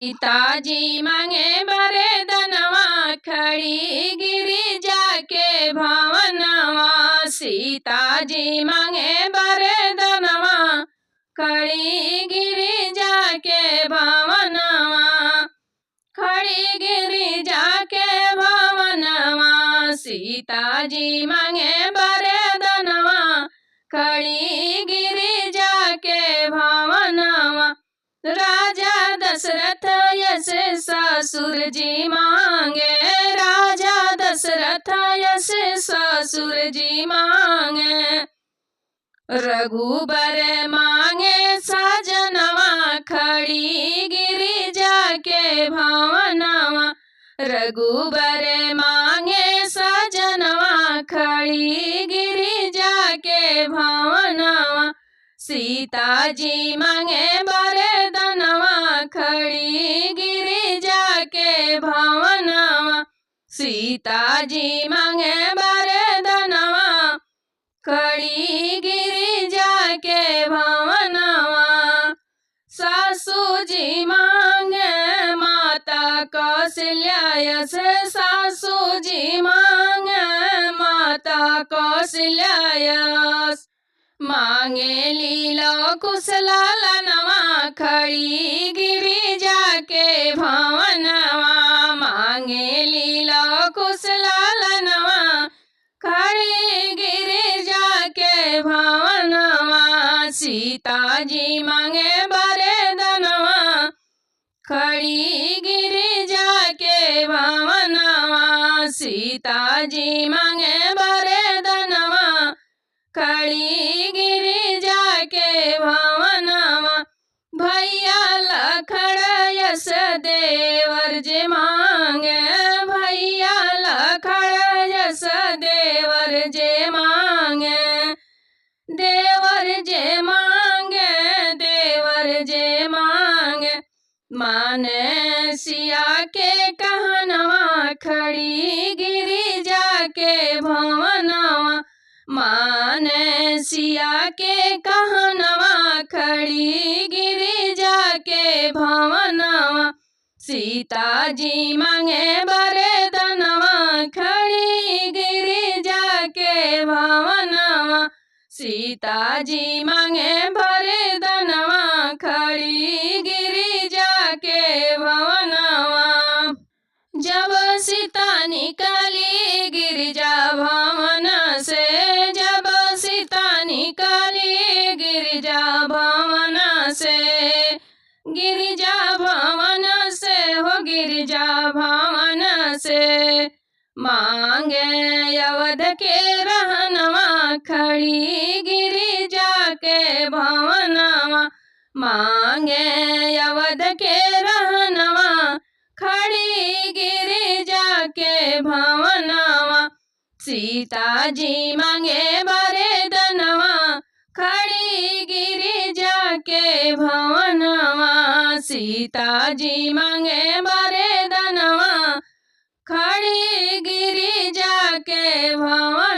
पिताजी मांगे वरदानवा खड़ी गिरिजा के भवनवा। सीताजी मांगे वरदानवा खड़ी गिरिजा के भवनवा। खड़ी गिरिजा के भवनवा। सीताजी मांगे वरदानवा खड़ी गिरिजा के भवनवा। राजा दशरथ यश ससुर जी मांगे। राजा दशरथ यश ससुर जी मांगे। रघुबर मांगे सजनवा खड़ी गिरिजा के भवनवा। रघुबर मांगे सजनवा खड़ी गिरिजा के भवनवा। सीताजी मांगे वरदानवा खड़ी गिरिजा के भवनवा। सीताजी मांगे वरदानवा खड़ी गिरिजा के भवनवा। सासू जी मांगे माता कौशल्या यश। सासू जी मांगे माता कौशल्या यश। मांगे लीलो कुशलालनवा खड़ी गिरिजा के भवनवा। मांगे लीलो कुशलालनवा खड़ी गिरिजा के भवनवा। सीताजी मांगे वरदानवा खड़ी गिरिजा के भवनवा। सीताजी मांगे वरदानवा खड़ी गिरिजा के भवनवा। भैया लखन यश देवर जे मांगे। भैया लखन यश देवर जे मांगे। देवर जे मांगे देवर जे मांगे। माने सिया के कहनवा खड़ी गिरिजा के भवनवा। माने सिया के कहनवा खड़ी गिरिजा के भवनवा। सीताजी मांगे वरदानवा खड़ी गिरिजा के भवनवा। सीताजी मांगे वरदानवा खड़ी गिरिजा के भवनवा। जब सीता निकली गिरिजा भवन से। जब सीता निकली गिरिजा भवन से। गिरिजा भवन से हो गिरिजा भवन से। मांगे अवध के रहनवा खड़ी गिरिजा के भवनवा। मांगे अवध के रहनवा खड़ी गिरिजा के भवनवा। सीताजी मांगे वरदानवा खड़ी गिरिजा के भवनवा। सीताजी मांगे वरदानवा खड़ी गिरिजा के भवन।